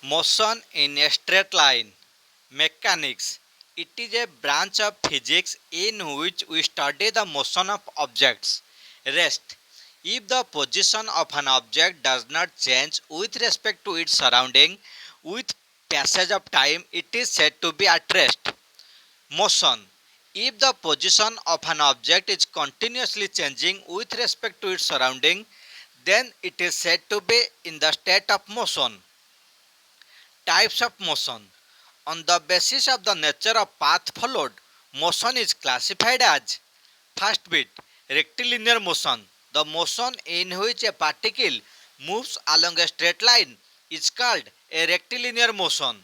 Motion in a straight line. Mechanics. It is a branch of physics in which we study the motion of objects. Rest. If the position of an object does not change with respect to its surrounding with passage of time, it is said to be at rest. Motion. If the position of an object is continuously changing with respect to its surrounding, then it is said to be in the state of motion. Types of motion. On the basis of the nature of path followed, motion is classified as: first bit, rectilinear motion. The motion in which a particle moves along a straight line is called a rectilinear motion.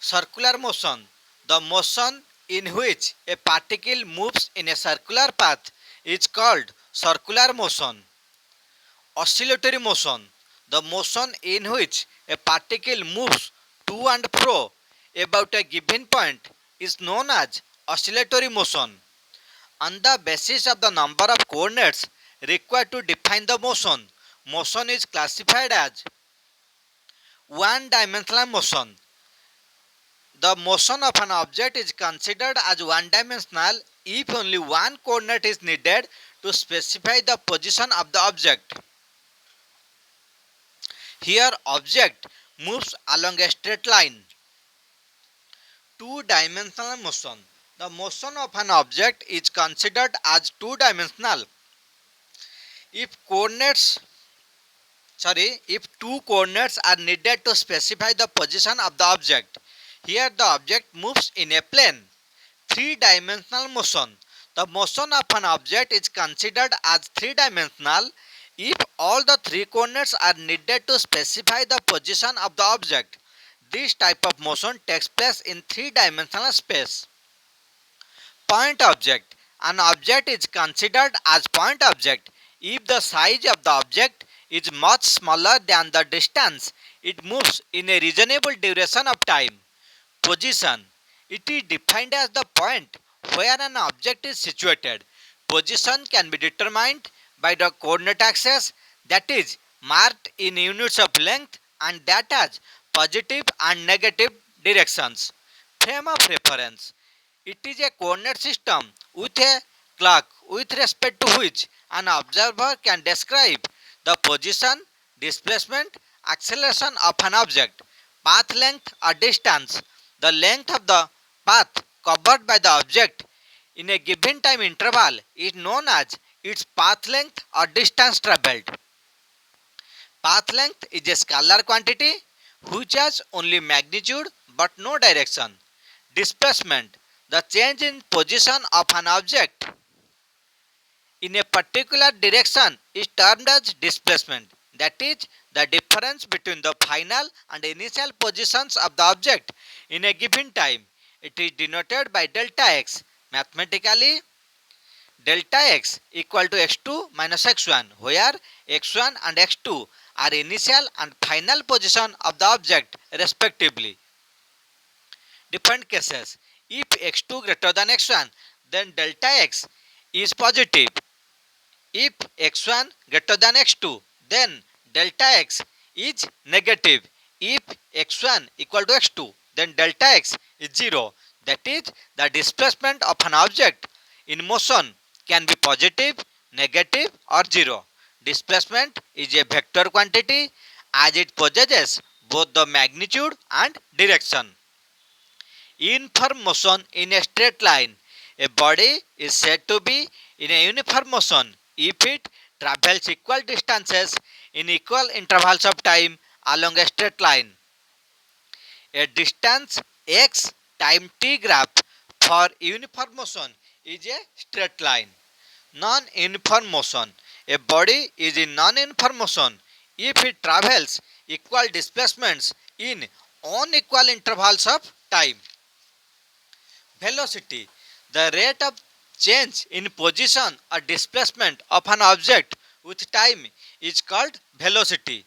Circular motion. The motion in which a particle moves in a circular path is called circular motion. Oscillatory motion. The motion in which a particle moves to and fro about a given point is known as oscillatory motion. On the basis of the number of coordinates required to define the motion, motion is classified as one-dimensional motion. The motion of an object is considered as one-dimensional if only one coordinate is needed to specify the position of the object. Here object moves along a straight line. Two-dimensional motion. The motion of an object is considered as two-dimensional if two coordinates are needed to specify the position of the object. Here the object moves in a plane. Three-dimensional motion. The motion of an object is considered as three-dimensional if all the three coordinates are needed to specify the position of the object. This type of motion takes place in three-dimensional space. Point object. An object is considered as point object if the size of the object is much smaller than the distance it moves in a reasonable duration of time. Position. It is defined as the point where an object is situated. Position can be determined by the coordinate axis, that is marked in units of length, and that has positive and negative directions. Frame of reference. It is a coordinate system with a clock with respect to which an observer can describe the position, displacement, acceleration of an object. Path length or distance. The length of the path covered by the object in a given time interval is known as its path length or distance travelled. Path length is a scalar quantity which has only magnitude but no direction. Displacement. The change in position of an object in a particular direction is termed as displacement. That is the difference between the final and initial positions of the object in a given time. It is denoted by delta x. Mathematically, delta x equal to x2 minus x1, where x1 and x2 are initial and final position of the object respectively. Different cases. If x2 greater than x1, then delta x is positive. If x1 greater than x2, then delta x is negative. If x1 equal to x2, then delta x is 0. That is, the displacement of an object in motion can be positive, negative or 0. Displacement is a vector quantity as it possesses both the magnitude and direction. Uniform motion in a straight line. A body is said to be in a uniform motion if it travels equal distances in equal intervals of time along a straight line. A distance x time t graph for uniform motion is a straight line. Non-uniform motion. A body is in non-uniform motion if it travels equal displacements in unequal intervals of time. Velocity. The rate of change in position or displacement of an object with time is called velocity.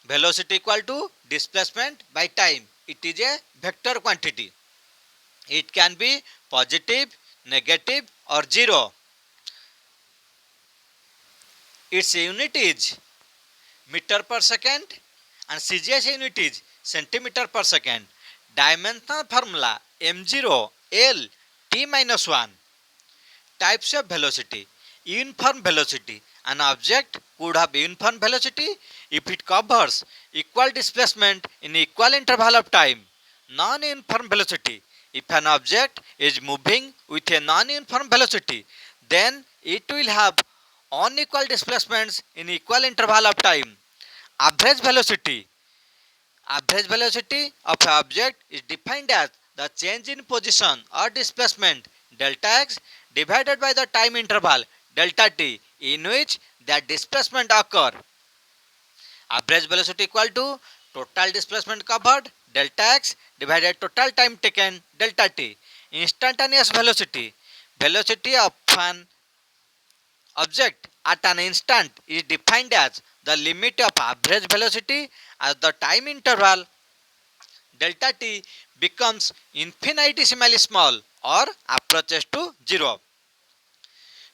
Velocity equal to displacement by time. It is a vector quantity. It can be positive, negative or 0. Its unit is meter per second and CGS unit is centimeter per second. Dimensional formula m0 L t minus 1. Types of velocity. Uniform velocity. An object could have uniform velocity if it covers equal displacement in equal interval of time. Non-uniform velocity. If an object is moving with a non-uniform velocity, then it will have unequal displacements in equal interval of time. Average velocity. Average velocity of an object is defined as the change in position or displacement delta x divided by the time interval delta t in which that displacement occur. Average velocity equal to total displacement covered delta x divided total time taken delta t. Instantaneous velocity. Velocity of an object at an instant is defined as the limit of average velocity as the time interval delta t becomes infinitesimally small or approaches to 0.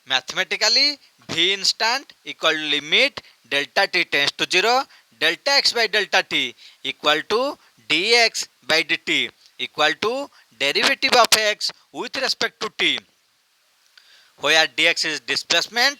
Mathematically, v instant equal to limit delta t tends to 0 delta x by delta t equal to dx by dt equal to derivative of x with respect to t, where dx is displacement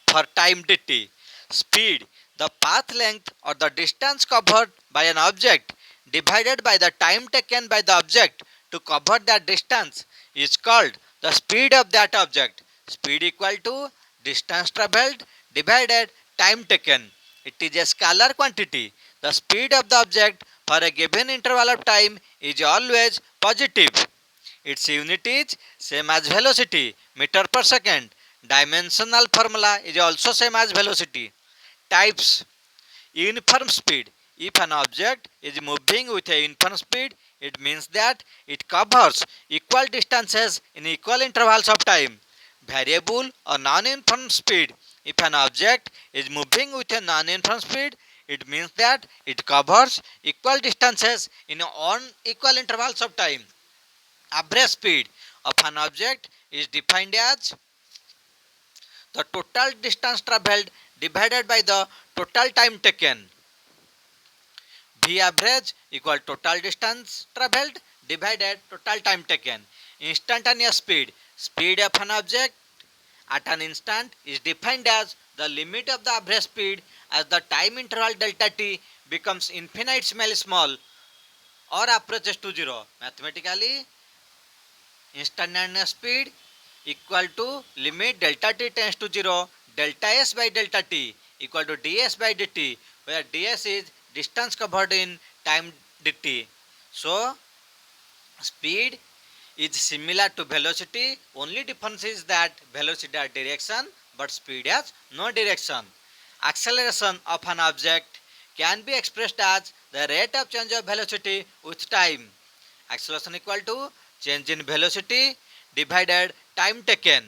for time dt. Speed, the path length or the distance covered by an object divided by the time taken by the object to cover that distance is called the speed of that object. Speed equal to distance travelled divided time taken. It is a scalar quantity. The speed of the object for a given interval of time is always positive. Its unit is same as velocity, meter per second. Dimensional formula is also same as velocity. Types. Uniform speed. If an object is moving with a uniform speed, it means that it covers equal distances in equal intervals of time. Variable or non-uniform speed. If an object is moving with a non-uniform speed, it means that it covers equal distances in unequal intervals of time. Average speed of an object is defined as the total distance travelled divided by the total time taken. V average equal total distance travelled divided total time taken. Instantaneous speed. Speed of an object at an instant is defined as the limit of the average speed as the time interval delta t becomes infinitesimally small or approaches to 0. Mathematically, instantaneous speed equal to limit delta t tends to 0 delta s by delta t equal to ds by dt, where ds is distance covered in time dt. So speed is similar to velocity, only difference is that velocity has direction but speed has no direction. Acceleration of an object can be expressed as the rate of change of velocity with time. Acceleration equal to change in velocity divided time taken.